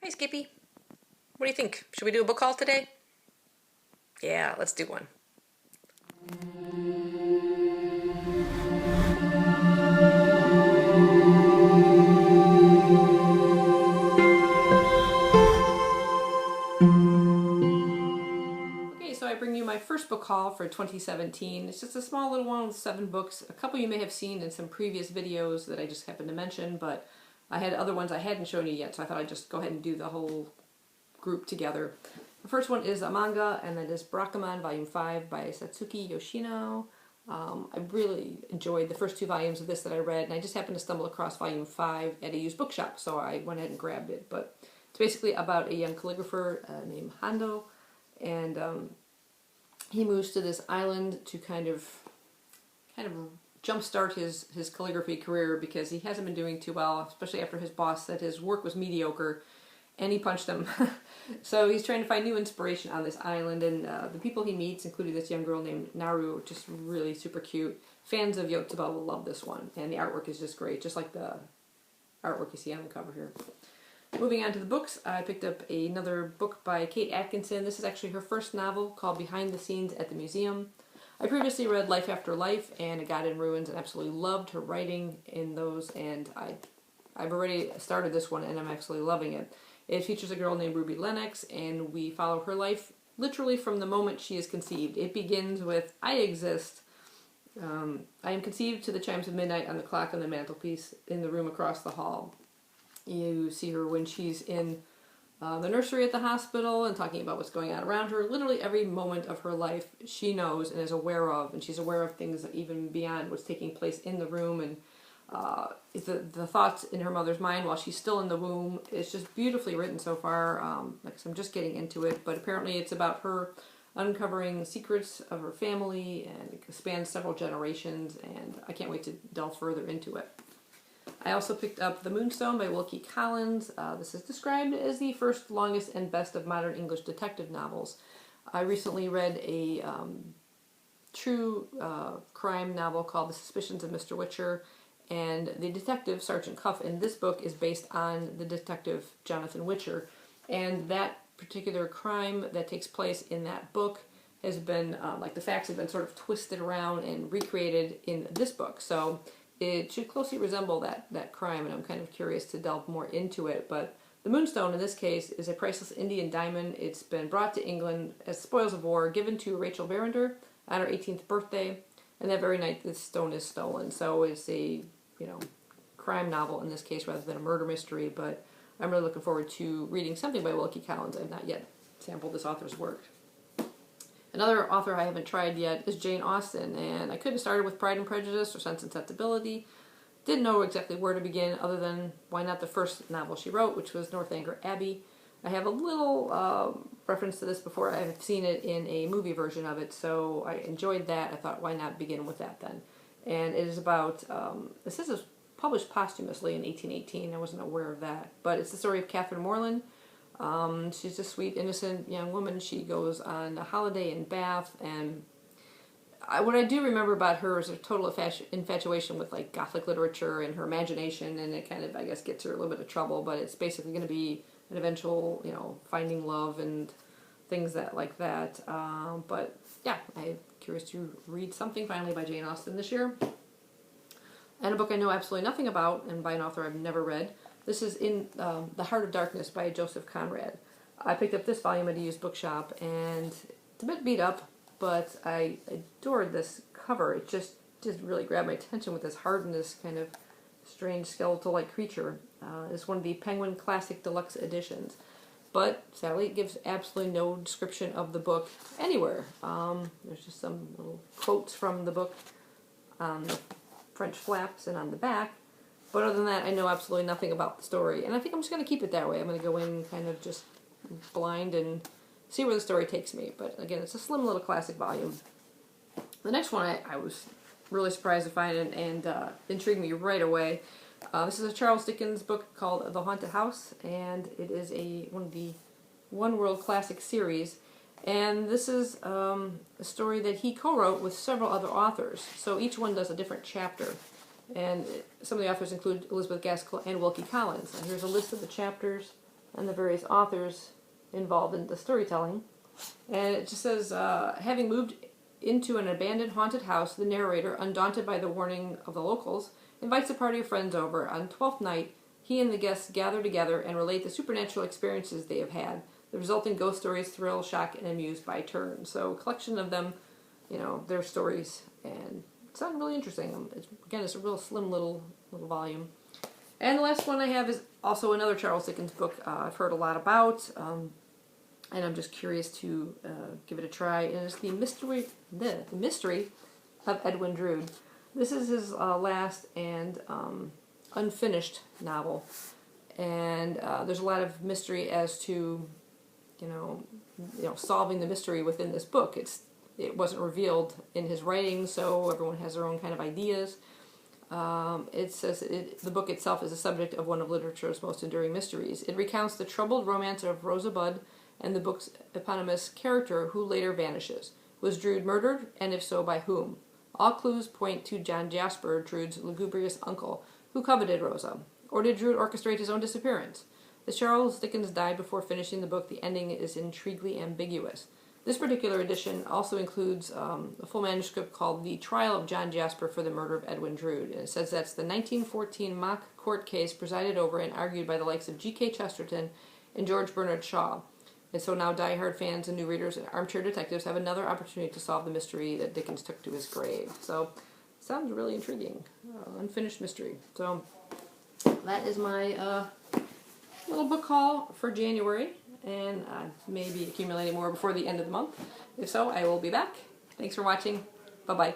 Hey, Skippy. What do you think? Should we do a book haul today? Yeah, let's do one. Okay, so I bring you my first book haul for 2017. It's just a small little one with 7 books. A couple you may have seen in some previous videos that I just happened to mention, but I had other ones I hadn't shown you yet, so I thought I'd just go ahead and do the whole group together. The first one is a manga, and that is Barakamon Volume 5 by Satsuki Yoshino. I really enjoyed the first 2 volumes of this that I read, and I just happened to stumble across Volume 5 at a used bookshop, so I went ahead and grabbed it. But it's basically about a young calligrapher named Hando, and he moves to this island to kind of jumpstart his calligraphy career because he hasn't been doing too well, especially after his boss said his work was mediocre, and he punched him. So he's trying to find new inspiration on this island, and the people he meets, including this young girl named Naru, just really super cute. Fans of Yotsuba will love this one, and the artwork is just great, just like the artwork you see on the cover here. Moving on to the books, I picked up another book by Kate Atkinson. This is actually her first novel, called Behind the Scenes at the Museum. I previously read Life After Life and A God in Ruins, and absolutely loved her writing in those, and I've already started this one, and I'm absolutely loving it. It features a girl named Ruby Lennox, and we follow her life literally from the moment she is conceived. It begins with, I exist. I am conceived to the chimes of midnight on the clock on the mantelpiece in the room across the hall. You see her when she's in the nursery at the hospital and talking about what's going on around her. Literally every moment of her life she knows and is aware of, and she's aware of things even beyond what's taking place in the room, and the thoughts in her mother's mind while she's still in the womb. It's just beautifully written so far. Like I said, I'm just getting into it, but apparently it's about her uncovering secrets of her family, and it spans several generations, and I can't wait to delve further into it. I also picked up The Moonstone by Wilkie Collins. This is described as the first, longest, and best of modern English detective novels. I recently read a true crime novel called The Suspicions of Mr. Witcher, and the detective, Sergeant Cuff, in this book is based on the detective Jonathan Witcher, and that particular crime that takes place in that book has been, like the facts have been sort of twisted around and recreated in this book, so it should closely resemble that crime, and I'm kind of curious to delve more into it. But the Moonstone, in this case, is a priceless Indian diamond. It's been brought to England as spoils of war, given to Rachel Verinder on her 18th birthday, and that very night this stone is stolen. So it's a, crime novel in this case rather than a murder mystery, but I'm really looking forward to reading something by Wilkie Collins. I've not yet sampled this author's work. Another author I haven't tried yet is Jane Austen, and I could have started with Pride and Prejudice or Sense and Sensibility. Didn't know exactly where to begin, other than why not the first novel she wrote, which was Northanger Abbey. I have a little reference to this before. I've seen it in a movie version of it, so I enjoyed that. I thought, why not begin with that then? And it is about, this is published posthumously in 1818. I wasn't aware of that. But it's the story of Catherine Morland. She's a sweet, innocent young woman. She goes on a holiday in Bath, and what I do remember about her is a total infatuation with like Gothic literature and her imagination, and it kind of, I guess, gets her a little bit of trouble, but it's basically going to be an eventual, finding love and things like that. But yeah, I'm curious to read something finally by Jane Austen this year. And a book I know absolutely nothing about, and by an author I've never read. This is In The Heart of Darkness by Joseph Conrad. I picked up this volume at a used bookshop, and it's a bit beat up, but I adored this cover. It just really grabbed my attention with this heart and this kind of strange skeletal-like creature. It's one of the Penguin Classic Deluxe editions. But sadly, it gives absolutely no description of the book anywhere. There's just some little quotes from the book on the French flaps and on the back. But other than that, I know absolutely nothing about the story. And I think I'm just going to keep it that way. I'm going to go in kind of just blind and see where the story takes me. But again, it's a slim little classic volume. The next one I was really surprised to find and intrigued me right away. This is a Charles Dickens book called The Haunted House, and it is one of the One World Classic series. And this is a story that he co-wrote with several other authors. So each one does a different chapter. And some of the authors include Elizabeth Gaskell and Wilkie Collins. And here's a list of the chapters. and the various authors involved in the storytelling. And it just says, having moved into an abandoned haunted house, the narrator, undaunted by the warning of the locals, invites a party of friends over. On 12th night, he and the guests gather together and relate the supernatural experiences they have had. The resulting ghost stories thrill, shock, and amuse by turn. So a collection of them, their stories, and it sounded really interesting. It's a real slim little volume. And the last one I have is also another Charles Dickens book I've heard a lot about, and I'm just curious to give it a try. And it's the Mystery of Edwin Drood. This is his last and unfinished novel, and there's a lot of mystery as to solving the mystery within this book. It wasn't revealed in his writing, so everyone has their own kind of ideas. It says the book itself is a subject of one of literature's most enduring mysteries. It recounts the troubled romance of Rosabud and the book's eponymous character who later vanishes. Was Drood murdered, and if so, by whom? All clues point to John Jasper, Drood's lugubrious uncle, who coveted Rosa. Or did Drood orchestrate his own disappearance? As Charles Dickens died before finishing the book, the ending is intriguingly ambiguous. This particular edition also includes a full manuscript called The Trial of John Jasper for the Murder of Edwin Drood. And it says that's the 1914 mock court case presided over and argued by the likes of G.K. Chesterton and George Bernard Shaw. And so now diehard fans and new readers and armchair detectives have another opportunity to solve the mystery that Dickens took to his grave. So, sounds really intriguing. Unfinished mystery. So, that is my little book haul for January. And I may be accumulating more before the end of the month. If so, I will be back. Thanks for watching. Bye-bye.